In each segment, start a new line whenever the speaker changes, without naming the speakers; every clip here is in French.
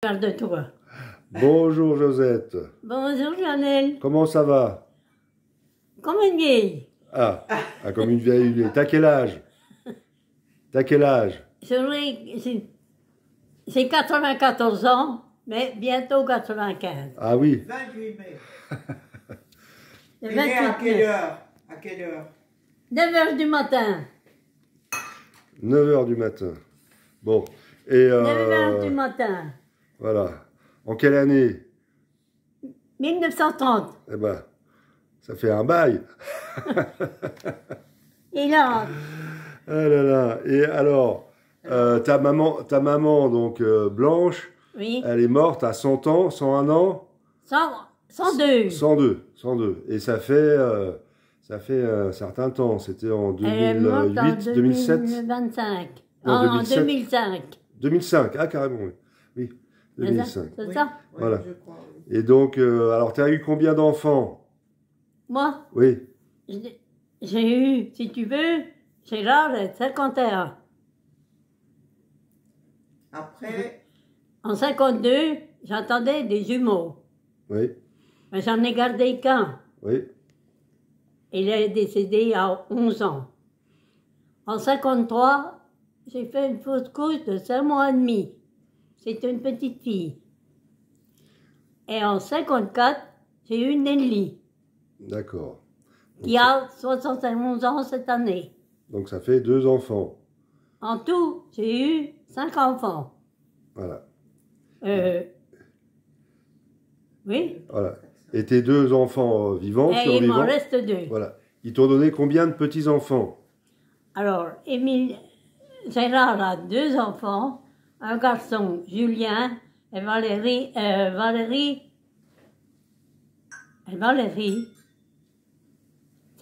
De toi.
Bonjour Josette.
Bonjour Lionel.
Comment ça va?
Comme une vieille.
Ah, comme une vieille. T'as quel âge? T'as quel âge?
C'est 94 ans, mais bientôt 95.
Ah oui.
28 mai.
Le
Et né à
28
quelle
mai.
heure? À quelle heure?
9 h du matin.
9 h du matin. Bon. Et
9 h du matin.
voilà. En quelle année?
1930.
Eh ben, ça fait un bail.
Et là,
Ah là là. Et alors, ta maman donc Blanche,
oui,
elle est morte à 100 ans, 101 ans?
102.
102. Et ça fait un certain temps. C'était en
Elle est morte en
2008, 2007?
2025.
Non,
En
2007.
2005.
2005, ah carrément, oui. Oui,
C'est ça?
2005.
C'est
Oui,
ça?
oui,
Voilà.
je crois, oui.
Et donc, alors, tu as eu combien d'enfants?
Moi,
Oui,
j'ai eu, si tu veux, j'ai l'âge de 51.
Après,
En 52, j'attendais des jumeaux.
oui,
Mais j'en ai gardé qu'un.
oui.
Il est décédé à 11 ans. En 53, j'ai fait une fausse couche de 5 mois et demi. C'est une petite fille. Et en 54, j'ai eu Nelly,
D'accord.
qui a 71 ans cette année.
Donc, ça fait 2 enfants.
En tout, j'ai eu 5 enfants.
Voilà.
Oui.
Voilà. Et tes 2 enfants vivants,
Et il m'en
survivants,
reste 2.
voilà. Ils t'ont donné combien de petits-enfants?
Alors, Gérard a 2 enfants, un garçon, Julien, et Valérie. C'est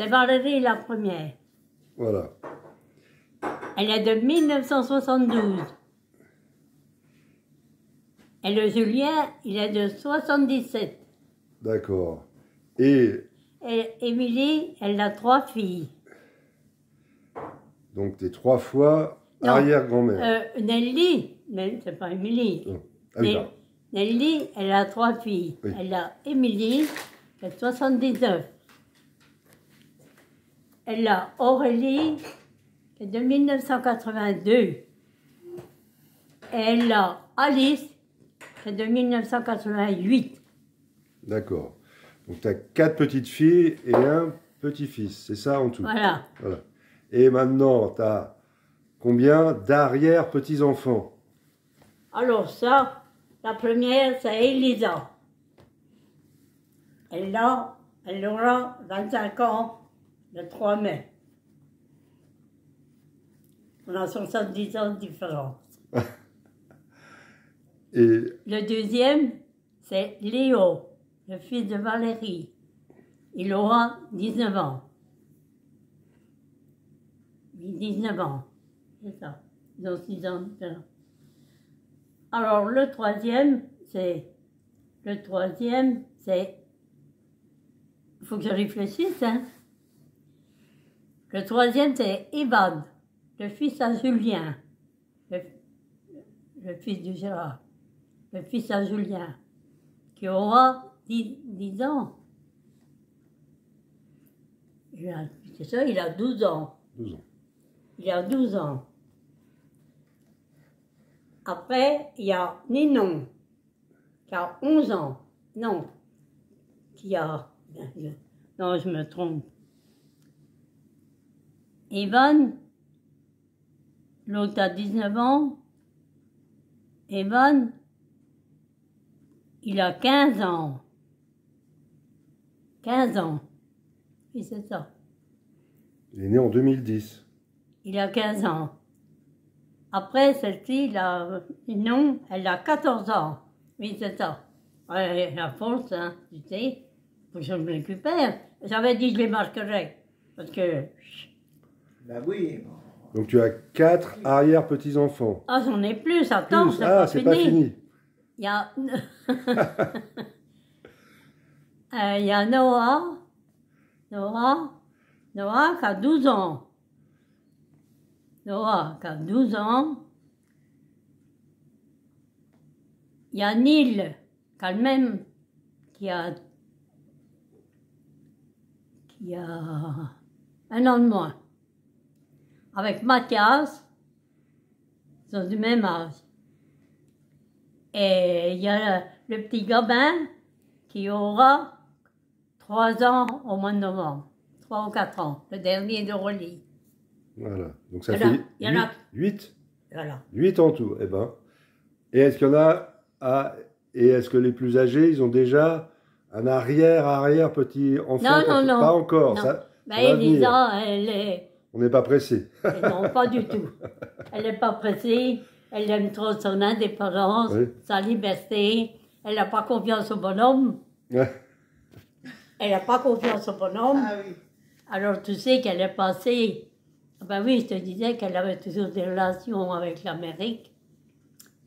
Valérie la première.
Voilà.
Elle est de 1972. Et le Julien, il est de 77.
D'accord. Et
Et Émilie, elle a 3 filles.
donc, t'es 3 fois
Non,
arrière-grand-mère.
Nelly, mais c'est pas Émilie.
Non. Ah oui, pardon.
Nelly, elle a 3 filles.
Oui.
Elle a Émilie, qui est 79. Elle a Aurélie, qui est de 1982. Et elle a Alice, qui est de 1988.
D'accord. Donc, tu as 4 petites filles et un petit-fils. C'est ça en tout?
Voilà.
Voilà. Et maintenant, tu as combien d'arrière-petits-enfants?
Alors ça, la première, c'est Elisa. Elle aura 25 ans le 3 mai. On a 70 ans de différence.
Et
Le deuxième, c'est Léo, le fils de Valérie. Il aura 19 ans. Oui, 19 ans. C'est ça. Ils ont 6 ans de différence. Alors, le troisième, c'est... Il faut que je réfléchisse, hein. Le troisième, c'est Evan, le fils à Julien. Le fils de Gérard. Le fils à Julien, qui aura 10 ans. C'est ça, il a 12 ans.
12 ans.
Il a 12 ans. Après, il y a Ninon, qui a 11 ans. Non, qui a... Non, je me trompe. Evan, l'autre a 19 ans. Evan, il a 15 ans. 15 ans. Oui, c'est ça.
Il est né en 2010.
Il a 15 ans. Après, celle-ci, non, elle a 14 ans. Oui, c'est ça. Ouais, la force, hein, tu sais, faut que je me récupère. J'avais dit que je les marquerais. Parce que...
ben oui.
Donc, tu as 4 arrière-petits-enfants.
Ah, j'en ai plus, attends,
Plus. Ah, c'est pas fini.
Il y a... il y a Noah qui a 12 ans. Noah qui a 12 ans. il y a Neil, quand même, qui a un an de moins. Avec Mathias, ils sont du même âge. Et il y a le petit Gabin qui aura 3 ans au mois de novembre. 3 ou 4 ans, le dernier de Rolly.
Voilà. Donc ça
Il y en a-
fait
il y en a-
8.
Voilà.
8 en tout. Eh ben. Et est-ce qu'il y en a et est-ce que les plus âgés, ils ont déjà un arrière petit enfant?
Non.
Pas encore.
Non.
Ça
Ben,
va venir.
Elisa, elle est...
On n'est pas pressé.
Non, pas du tout. Elle n'est pas pressée. Elle aime trop son indépendance,
Oui.
sa liberté. Elle n'a pas confiance au bonhomme.
Ouais.
Elle n'a pas confiance au bonhomme.
Ah oui.
Alors tu sais qu'elle est passée. Ben oui, je te disais qu'elle avait toujours des relations avec l'Amérique.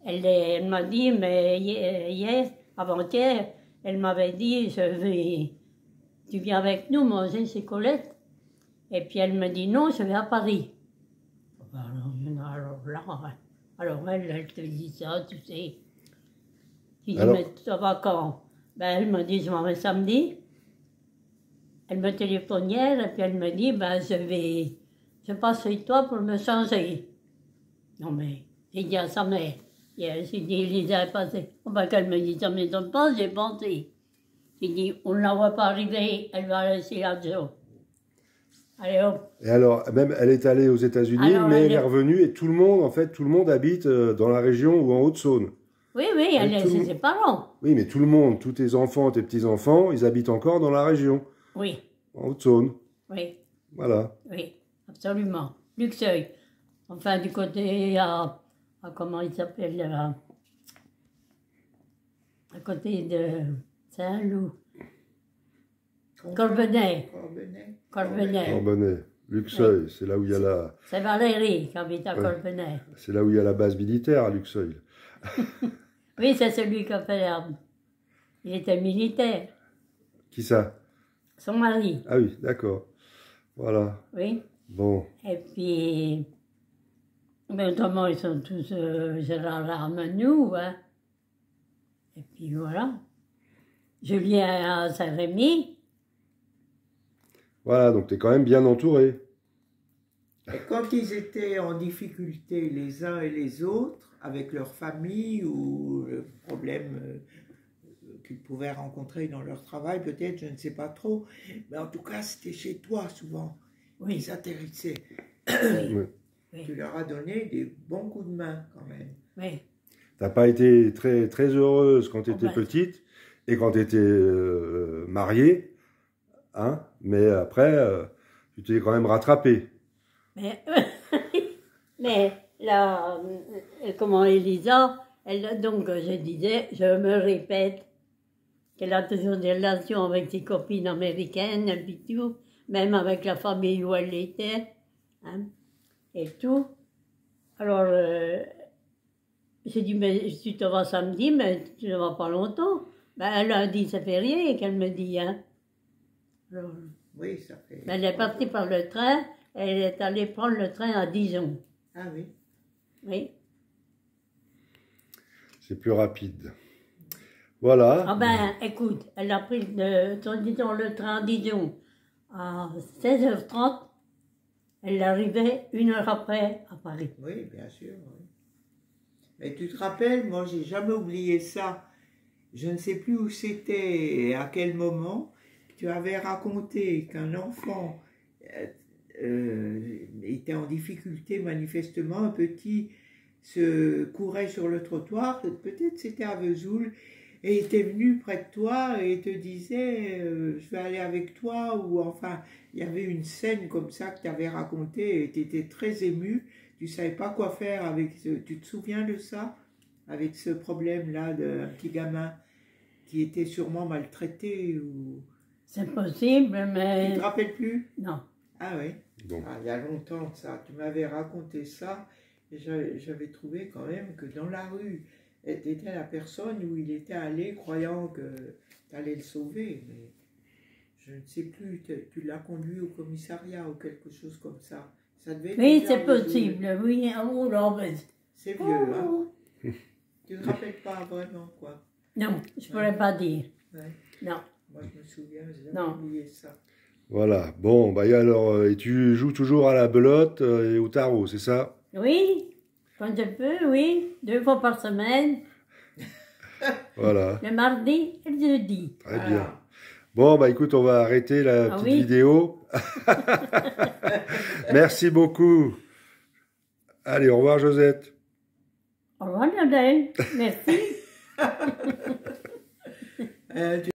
Elle m'a dit, mais hier, avant-hier, elle m'avait dit, tu viens avec nous manger chez Colette. Et puis elle me dit, non, je vais à Paris. Alors elle te dit ça, tu sais. Je dis,
Alors-
mais ça va quand? Ben elle me dit, je m'en vais samedi. Elle me téléphone hier et puis elle me dit, ben je passe chez toi pour me changer. Non mais, j'ai dit à sa mère, j'ai dit, Elisa est passée. Oh, ben qu'elle me dit, ça ne m'étonne pas, j'ai pensé. J'ai dit, on ne la voit pas arriver, elle va laisser l'avion. Allez hop.
Et alors, même, elle est allée aux États-Unis,
Alors,
mais
elle
elle est
est-
revenue et tout le monde habite dans la région ou en Haute-Saône.
Oui, elle
tout
est
le
chez
monde-
ses parents.
Oui, mais tout le monde, tous tes enfants, tes petits-enfants, ils habitent encore dans la région,
Oui,
en Haute-Saône.
oui,
Voilà.
oui, absolument. Luxeuil. Enfin, du côté comment il s'appelle là, à côté de Saint-Loup. Corbenay. Corbenay.
Corbonnet, Luxeuil, c'est là où il y a la,
C'est Valérie qui habite à
Ouais.
Corbenay.
c'est là où il y a la base militaire à Luxeuil.
Oui, c'est celui qui a fait l'arme. Il était militaire.
Qui ça?
Son mari,
Ah oui, d'accord. Voilà.
oui.
Bon.
Et puis, mais autrement, ils sont tous Gérard Armenou, hein. Et puis voilà. Julien à Saint-Rémy.
Voilà, donc tu es quand même bien entouré.
Et quand ils étaient en difficulté les uns et les autres, avec leur famille ou le problème qu'ils pouvaient rencontrer dans leur travail, peut-être, je ne sais pas trop, mais en tout cas, c'était chez toi souvent.
Oui,
Ils atterrissaient.
oui,
Oui.
Tu leur as donné des bons coups de main quand même.
oui.
T'as pas été très, très heureuse quand tu étais
ben.
petite et quand tu étais mariée, hein, mais après, tu t'es quand même rattrapée.
Mais, mais là, comment Elisa, elle, donc je disais, je me répète, qu'elle a toujours des relations avec ses copines américaines et puis tout, même avec la famille où elle était, hein, et tout. Alors, j'ai dit, mais tu te vas samedi, mais tu ne vas pas longtemps. Ben, lundi, ça fait rien qu'elle me dit, hein. Alors,
Oui, ça fait.
ben, elle est partie par le train, elle est allée prendre le train à Dijon.
Ah oui.
Oui.
C'est plus rapide. Voilà.
Ah ben, écoute, elle a pris disons, le train à Dijon à 16h30. Elle arrivait 1 heure après à Paris.
Oui, bien sûr. Oui. Mais tu te rappelles, moi, j'ai jamais oublié ça. Je ne sais plus où c'était et à quel moment. Tu avais raconté qu'un enfant était en difficulté, manifestement, un petit se courait sur le trottoir, peut-être c'était à Vesoul, et était venu près de toi et te disait je vais aller avec toi, ou enfin, il y avait une scène comme ça que tu avais racontée et tu étais très ému, tu savais pas quoi faire avec tu te souviens de ça? Avec ce problème-là d'un petit gamin qui était sûrement maltraité ou...
C'est possible,
Tu
mais
te rappelles plus?
non.
Ah oui.
Bon.
Ah, il y a longtemps de ça. Tu m'avais raconté ça et j'avais trouvé quand même que dans la rue, tu étais la personne où il était allé croyant que tu allais le sauver. Mais je ne sais plus, tu l'as conduit au commissariat ou quelque chose comme ça. Ça devait être
Oui,
déjà
c'est
Vesoul.
possible, oui. Oh, là, mais...
C'est vieux, hein?
Oh.
Tu ne te rappelles pas vraiment, quoi.
Non, je ne pourrais pas dire.
Ouais.
Non,
Moi, je me souviens, j'ai
Non.
jamais oublié ça.
Voilà. Bon, bah, et alors, et tu joues toujours à la belote et au tarot, c'est ça?
oui, quand je peux, oui, 2 fois par semaine,
Voilà.
le mardi et le jeudi.
Très
Voilà.
bien. Bon, bah écoute, on va arrêter la
Ah
petite
oui.
vidéo. Merci beaucoup. Allez, au revoir, Josette.
Au revoir, Lionel. Merci.
Tu